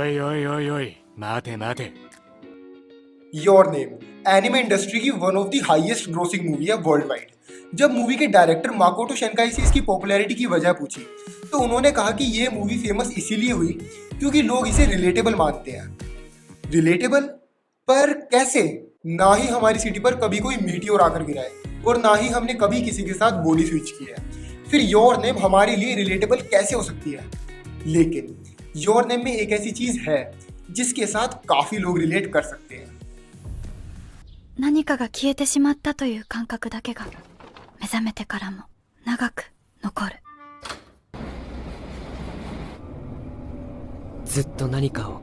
おいおいおいおい、待て待て。योर name anime industry की one of the highest grossing movie है world wide. जब movie के डायरेक्टर माकोटो शिनकाई से इसकी पॉपुलैरिटी की वजह पूछी तो उन्होंने कहा कि ये मूवी फेमस इसीलिए हुई क्योंकि लोग इसे रिलेटेबल मानते हैं। रिलेटेबल? पर कैसे? ना ही हमारी सिटी पर कभी कोई मीटियोर आकर गिरा है और ना ही हमने कभी किसी के साथ बॉडी स्विच की है, फिर योर नेम हमारे लिए रिलेटेबल कैसे हो सकती है? लेकिन योर नेम में एक ऐसी चीज है जिसके साथ काफी लोग रिलेट कर सकते हैं। 何かが消えてしまったという感覚だけが目覚めてからも長く残る。ずっと何かを、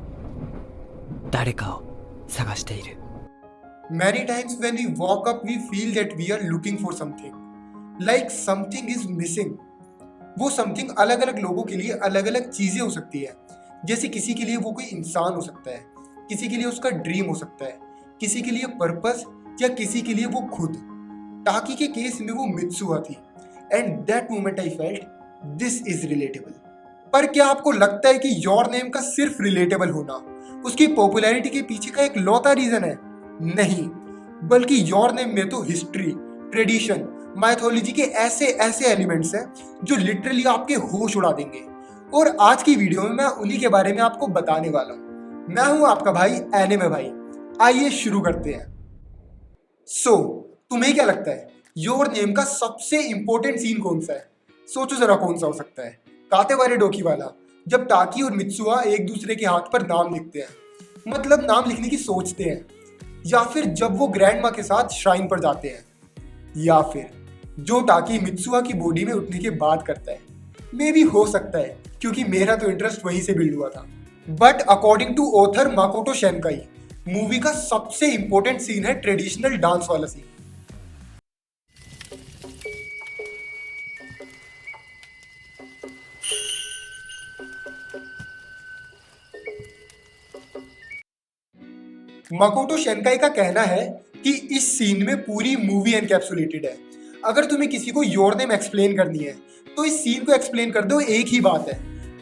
誰かを探している。 Many times when we walk up, we feel that we are looking for something, like something is missing. वो something अलग अलग लोगों के लिए अलग अलग चीजें हो सकती है। जैसे किसी के लिए वो कोई इंसान हो सकता है, किसी के लिए उसका ड्रीम हो सकता है, किसी के लिए पर्पस या किसी के लिए वो खुद। टाकी के केस में वो मित्सुहा थी and that moment I felt this is relatable. पर क्या आपको लगता है कि योर नेम का सिर्फ रिलेटेबल होना उसकी पॉपुलैरिटी के पीछे का एक लौता रीजन है? नहीं, बल्कि योर नेम में तो हिस्ट्री, ट्रेडिशन, माइथोलॉजी के ऐसे ऐसे एलिमेंट्स हैं जो लिटरली आपके होश उड़ा देंगे। और आज की वीडियो में मैं उन्हीं के बारे में आपको बताने वाला हूँ। मैं हूँ आपका भाई एनिमे भाई। आइए शुरू करते हैं। तुम्हें क्या लगता है योर नेम का सबसे इंपॉर्टेंट सीन कौन सा है? सोचो जरा कौन सा हो सकता है। कातेबारे डोकी वाला, जब टाकी और मित्सुहा एक दूसरे के हाथ पर नाम लिखते हैं, मतलब नाम लिखने की सोचते हैं, या फिर जब वो ग्रैंड माँ के साथ श्राइन पर जाते हैं, या फिर जो टाकी मित्सुहा की बॉडी में उठने के बाद करता है। मे भी हो सकता है क्योंकि मेरा तो इंटरेस्ट वहीं से बिल्ड हुआ था। But according to author Makoto Shinkai, movie का सबसे इंपॉर्टेंट सीन है ट्रेडिशनल डांस वाला सीन। माकोटो शिनकाई का कहना है कि इस सीन में पूरी मूवी एनकैप्सुलेटेड है। अगर तुम्हें किसी को योर नेम एक्सप्लेन करनी है तो इस सीन को एक्सप्लेन कर दो, एक ही बात है।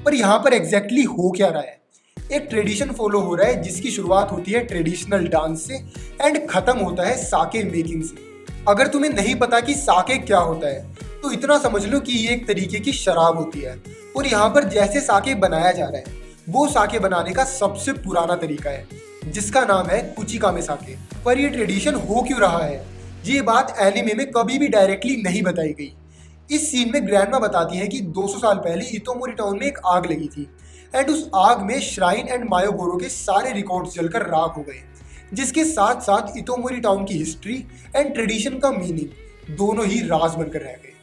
पर यहाँ पर एग्जैक्टली हो क्या रहा है? एक ट्रेडिशन फॉलो हो रहा है जिसकी शुरुआत होती है ट्रेडिशनल डांस से एंड खत्म होता है साके मेकिंग से। अगर तुम्हें नहीं पता कि साके क्या होता है तो इतना समझ लो कि ये एक तरीके की शराब होती है और यहाँ पर जैसे साके बनाया जा रहा है वो साके बनाने का सबसे पुराना तरीका है जिसका नाम है कुचिकामे साके। पर ये ट्रेडिशन हो क्यों रहा है, ये बात एनिमे में कभी भी डायरेक्टली नहीं बताई गई। इस सीन में ग्रैंडमा बताती है कि 200 साल पहले इतोमोरी टाउन में एक आग लगी थी एंड उस आग में श्राइन एंड मायोगोरो के सारे रिकॉर्ड्स जलकर राख हो गए, जिसके साथ साथ इतोमोरी टाउन की हिस्ट्री एंड ट्रेडिशन का मीनिंग दोनों ही राज बनकर रह गए।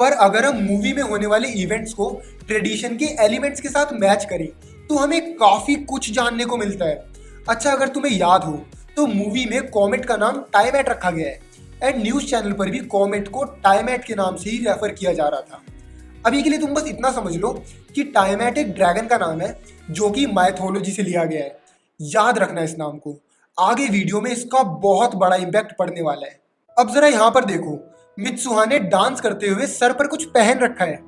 पर अगर हम मूवी में होने वाले इवेंट्स को ट्रेडिशन के एलिमेंट्स के साथ मैच करें तो हमें काफी कुछ जानने को मिलता है। अच्छा, अगर तुम्हें याद हो तो मूवी में कॉमेट का नाम टाइमैट रखा गया है एंड न्यूज चैनल पर भी कॉमेट को टाइमैट के नाम से ही रेफर किया जा रहा था। अभी के लिए तुम बस इतना समझ लो कि टाइमैट एक ड्रैगन का नाम है जो कि माइथोलॉजी से लिया गया है। याद रखना इस नाम को, आगे वीडियो में इसका बहुत बड़ा इम्पैक्ट पड़ने वाला है। अब जरा यहाँ पर देखो, मित्सुहा ने डांस करते हुए सर पर कुछ पहन रखा है,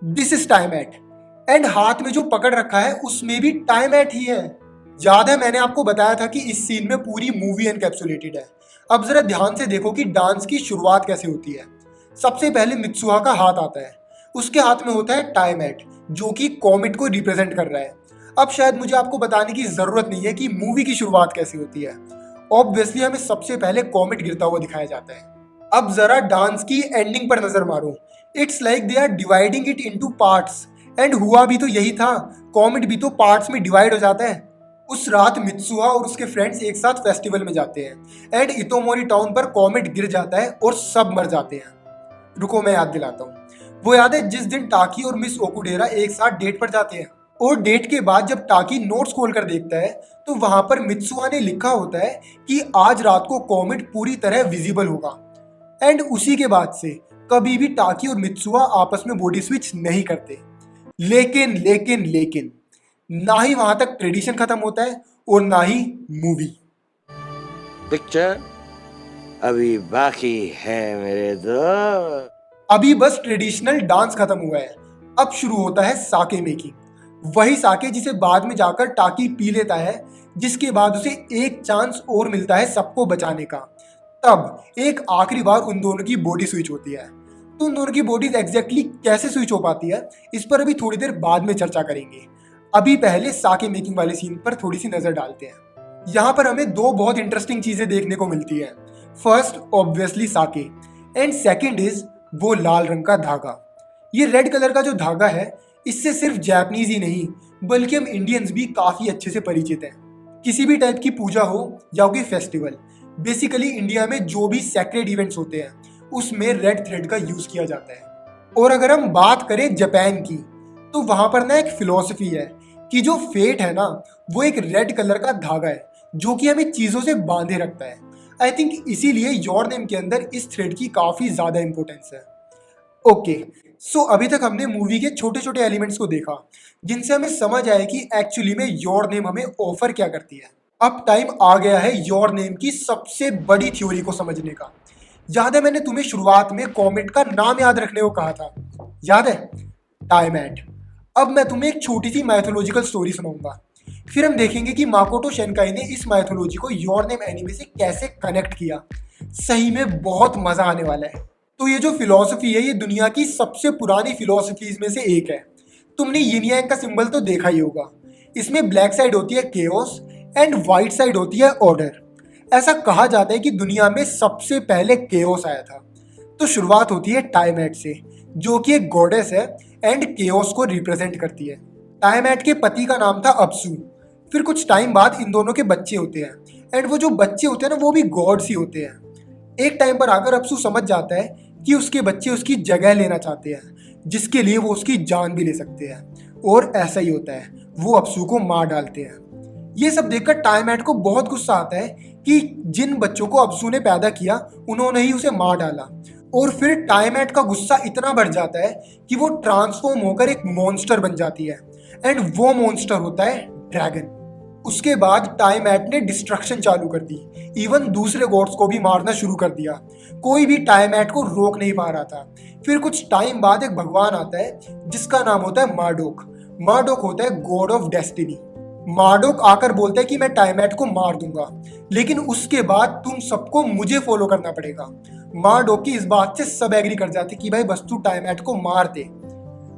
दिस इज टाइमैट, एंड हाथ में जो पकड़ रखा है उसमें भी टाइमैट ही है। याद है मैंने आपको बताया था कि इस सीन में पूरी मूवी एनकैप्सुलेटेड है। अब जरा ध्यान से देखो कि डांस की शुरुआत कैसे होती है। सबसे पहले मित्सुहा का हाथ आता है, उसके हाथ में होता है टाइमैट जो कि कॉमेट को रिप्रेजेंट कर रहा है। अब शायद मुझे आपको बताने की जरूरत नहीं है कि मूवी की शुरुआत कैसे होती है। ऑब्वियसली हमें सबसे पहले कॉमेट गिरता हुआ दिखाया जाता है। अब जरा डांस की एंडिंग पर नजर मारो, it's like they are dividing it into parts and हुआ भी तो यही था, कॉमेट भी तो पार्ट्स में डिवाइड हो जाता है। उस रात मित्सुहा और उसके फ्रेंड्स एक साथ फेस्टिवल में जाते हैं एंड इतोमोरी टाउन पर कॉमेट गिर जाता है और सब मर जाते हैं। रुको मैं याद दिलाता हूँ, वो याद है जिस दिन टाकी और मिस ओकुडेरा एक साथ डेट पर जाते हैं और डेट के बाद जब टाकी नोट्स खोल कर देखता है तो वहां पर मित्सुहा ने लिखा होता है कि आज रात को कॉमेट पूरी तरह विजिबल होगा। एंड उसी के बाद से कभी भी टाकी और मित्सुहा आपस में बॉडी स्विच नहीं करते। लेकिन लेकिन लेकिन ना ही वहां तक ट्रेडिशन खत्म होता है और ना ही मूवी। पिक्चर अभी बाकी है मेरे दोस्त। अभी बस ट्रेडिशनल डांस खत्म हुआ है, अब शुरू होता है साके मेकिंग। वही साके जिसे बाद में जाकर टाकी पी लेता है, जिसके बाद उसे एक चांस और मिलता है सबको बचाने का। तब एक आखिरी बार उन दोनों की बॉडी स्विच होती है। तो उन दोनों की बॉडीज एग्जैक्टली कैसे स्विच हो पाती है, इस पर अभी थोड़ी देर बाद में चर्चा करेंगे। अभी पहले साके मेकिंग वाले सीन पर थोड़ी सी नजर डालते हैं। यहाँ पर हमें दो बहुत इंटरेस्टिंग चीजें देखने को मिलती है। First obviously sake, and second is वो लाल रंग का धागा। ये रेड कलर का जो धागा है, इससे सिर्फ जापानीज ही नहीं बल्कि हम इंडियंस भी काफी अच्छे से परिचित हैं। किसी भी टाइप की पूजा हो या कोई फेस्टिवल, बेसिकली इंडिया में जो भी सैक्रेड इवेंट्स होते हैं उसमें रेड थ्रेड का यूज किया जाता है। और अगर हम बात करें जापान की, तो वहां पर ना एक फिलॉसफी है कि जो फेट है ना, वो एक रेड कलर का धागा है जो कि हमें चीजों से बांधे रखता है। आई थिंक इसीलिए योर नेम के अंदर इस थ्रेड की काफी ज्यादा इंपॉर्टेंस है। ओके, सो अभी तक हमने मूवी के छोटे छोटे एलिमेंट्स को देखा जिनसे हमें समझ आया कि एक्चुअली में योर नेम हमें ऑफर क्या करती है। अब टाइम आ गया है योर नेम की सबसे बड़ी थ्योरी को समझने का। याद है मैंने तुम्हें शुरुआत में कॉमेट का नाम याद रखने को कहा था, याद है? टाइमैट। अब मैं तुम्हें एक छोटी सी माइथोलॉजिकल स्टोरी सुनाऊंगा, फिर हम देखेंगे कि माकोटो शिनकाई ने इस माइथोलॉजी को योर नेम एनीमे से कैसे कनेक्ट किया। सही में बहुत मजा आने वाला है। तो ये जो फिलॉसफी है, ये दुनिया की सबसे पुरानी फिलॉसफीज में से एक है। तुमने यिन यांग का सिंबल तो देखा ही होगा। इसमें ब्लैक साइड होती है केओस एंड व्हाइट साइड होती है ऑर्डर। ऐसा कहा जाता है कि दुनिया में सबसे पहले केओस आया था। तो शुरुआत होती है टाइमैट से, जो कि एक गॉडेस है एंड केओस को रिप्रेजेंट करती है। टाइमैट के पति का नाम था अप्सू। फिर कुछ टाइम बाद इन दोनों के बच्चे होते हैं एंड वो जो बच्चे होते हैं ना, वो भी गॉड्स ही होते हैं। एक टाइम पर आकर अप्सू समझ जाता है कि उसके बच्चे उसकी जगह लेना चाहते हैं, जिसके लिए वो उसकी जान भी ले सकते हैं। और ऐसा ही होता है, वो अप्सू को मार डालते हैं। ये सब देखकर टाइमैट को बहुत गुस्सा आता है कि जिन बच्चों को अप्सू ने पैदा किया उन्होंने ही उसे मार डाला। और फिर टाइमैट का गुस्सा इतना बढ़ जाता है कि वो ट्रांसफॉर्म होकर एक मॉन्स्टर बन जाती है एंड वो मॉन्स्टर होता है ड्रैगन। उसके बाद टाइमैट ने डिस्ट्रक्शन चालू कर दी, इवन दूसरे गॉड्स को भी मारना शुरू कर दिया। कोई भी टाइमैट को रोक नहीं पा रहा था। फिर कुछ टाइम बाद एक भगवान आता है जिसका नाम होता है मार्डोक। मार्डोक होता है गॉड ऑफ डेस्टिनी। मार्डोक आकर बोलता है कि मैं टाइमैट को मार दूंगा, लेकिन उसके बाद तुम सबको मुझे फॉलो करना पड़ेगा। मार्डोक की इस बात से सब एग्री कर जाते कि भाई बस तू टाइमैट को मार दे।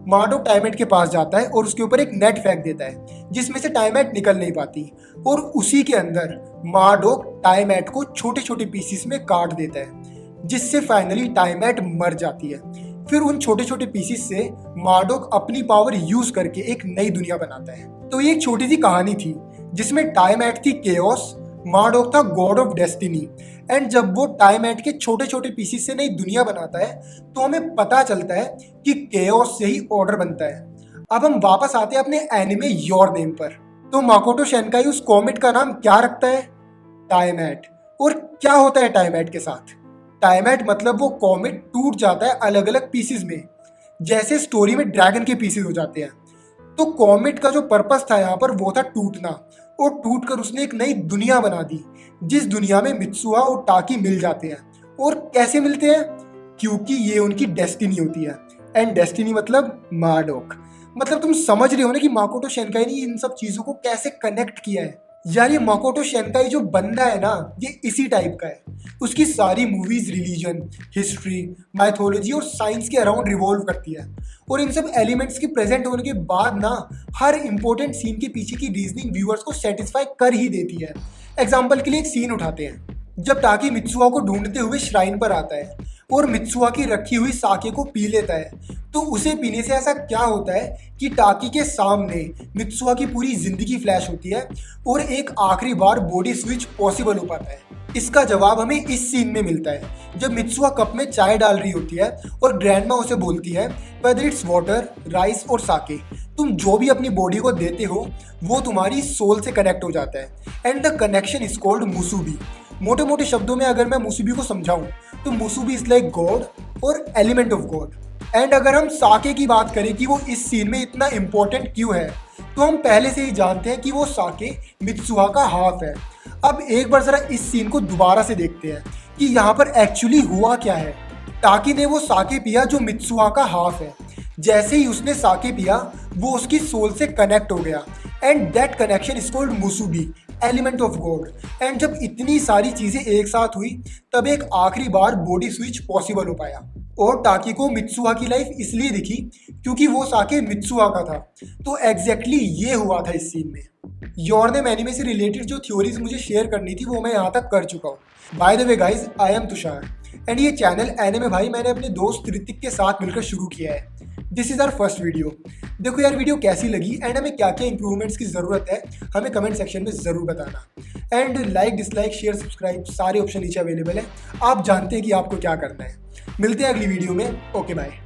मार्डोक टाइमैट के पास जाता है और उसके ऊपर एक नेट फेंक देता है जिसमें से टाइमैट निकल नहीं पाती, और उसी के अंदर मार्डोक टाइमैट को छोटे छोटे पीसेस में काट देता है, जिससे फाइनली टाइमैट मर जाती है। फिर उन छोटे छोटे पीसेस से मार्डोक अपनी पावर यूज करके एक नई दुनिया बनाता है। तो ये एक छोटी सी कहानी थी जिसमें टाइमैट थी केओस, मार्डोक था गॉड ऑफ डेस्टिनी। एंड जब वो टाइमैट के छोटे छोटे पीसेस से नई दुनिया बनाता है तो हमें पता चलता है कि केओस से ही ऑर्डर बनता है। अब हम वापस आते हैं अपने एनिमे योर नेम पर। तो माकोटो शिनकाई उस कॉमेट का नाम क्या रखता है? टाइमैट। और क्या होता है टाइमैट के साथ? टाइमैट मतलब वो कॉमेट टूट जाता है अलग अलग पीसेस में, जैसे स्टोरी में ड्रैगन के पीसेस हो जाते हैं। तो कॉमेट का जो पर्पस था यहाँ पर वो था टूटना, और टूटकर उसने एक नई दुनिया बना दी, जिस दुनिया में मित्सुआ और टाकी मिल जाते हैं। और कैसे मिलते हैं? क्योंकि ये उनकी डेस्टिनी होती है, एंड डेस्टिनी मतलब मार्डोक। मतलब तुम समझ रहे हो ना कि माकोटो शिनकाई ने इन सब चीजों को कैसे कनेक्ट किया है। यार ये माकोटो शिनकाई जो बंदा है ना, ये इसी टाइप का है। उसकी सारी मूवीज रिलीजन, हिस्ट्री, माइथोलॉजी और साइंस के अराउंड रिवॉल्व करती है, और इन सब एलिमेंट्स के प्रेजेंट होने के बाद ना हर इंपॉर्टेंट सीन के पीछे की रीजनिंग व्यूअर्स को सेटिस्फाई कर ही देती है। एग्जाम्पल के लिए एक सीन उठाते हैं, जब टाकी मित्सुआ को ढूंढते हुए श्राइन पर आता है और मित्सुआ की रखी हुई साके को पी लेता है, तो उसे पीने से ऐसा क्या होता है कि टाकी के सामने मित्सुआ की पूरी जिंदगी फ्लैश होती है और एक आखिरी बार बॉडी स्विच पॉसिबल हो पाता है। इसका जवाब हमें इस सीन में मिलता है, जब मित्सुआ कप में चाय डाल रही होती है और ग्रैंडमा उसे बोलती है, वेदर इट्स वाटर, राइस और साके, तुम जो भी अपनी बॉडी को देते हो वो तुम्हारी सोल से कनेक्ट हो जाता है, and the connection is called musubi. मोटे मोटे शब्दों में अगर मैं मुसुबी को समझाऊं तो मुसुबी इज लाइक गॉड और एलिमेंट ऑफ गॉड। एंड अगर हम साके की बात करें कि वो इस सीन में इतना इंपॉर्टेंट क्यों है, तो हम पहले से ही जानते हैं कि वो साके मित्सुआ का हाफ है। अब एक बार जरा इस सीन को दोबारा से देखते हैं कि यहाँ पर एक्चुअली हुआ क्या है। टाकी ने वो साके पिया जो मित्सुआ का हाफ है, जैसे ही उसने साके पिया वो उसकी सोल से कनेक्ट हो गया and that connection is called musubi, element of God. And जब इतनी सारी चीजें एक साथ हुई तब एक आखिरी बार बॉडी स्विच पॉसिबल हो पाया। और टाकी को मित्सुहा की लाइफ इसलिए दिखी क्योंकि वो साके मित्सुहा का था। तो एग्जैक्टली ये हुआ था इस सीन में। योरनेम एनिमे से रिलेटेड जो थ्योरीज मुझे शेयर करनी थी वो मैं यहाँ तक कर चुका हूँ। By the way guys, I am Tushar and ये चैनल एनिमे भाई मैंने अपने दोस्त ऋतिक के साथ मिलकर शुरू किया है। This is our first video. देखो यार वीडियो कैसी लगी एंड हमें क्या क्या इंप्रूवमेंट्स की ज़रूरत है हमें कमेंट सेक्शन में ज़रूर बताना। And like, dislike, share, subscribe सारे ऑप्शन नीचे अवेलेबल है। आप जानते हैं कि आपको क्या करना है। मिलते हैं अगली वीडियो में। Okay bye.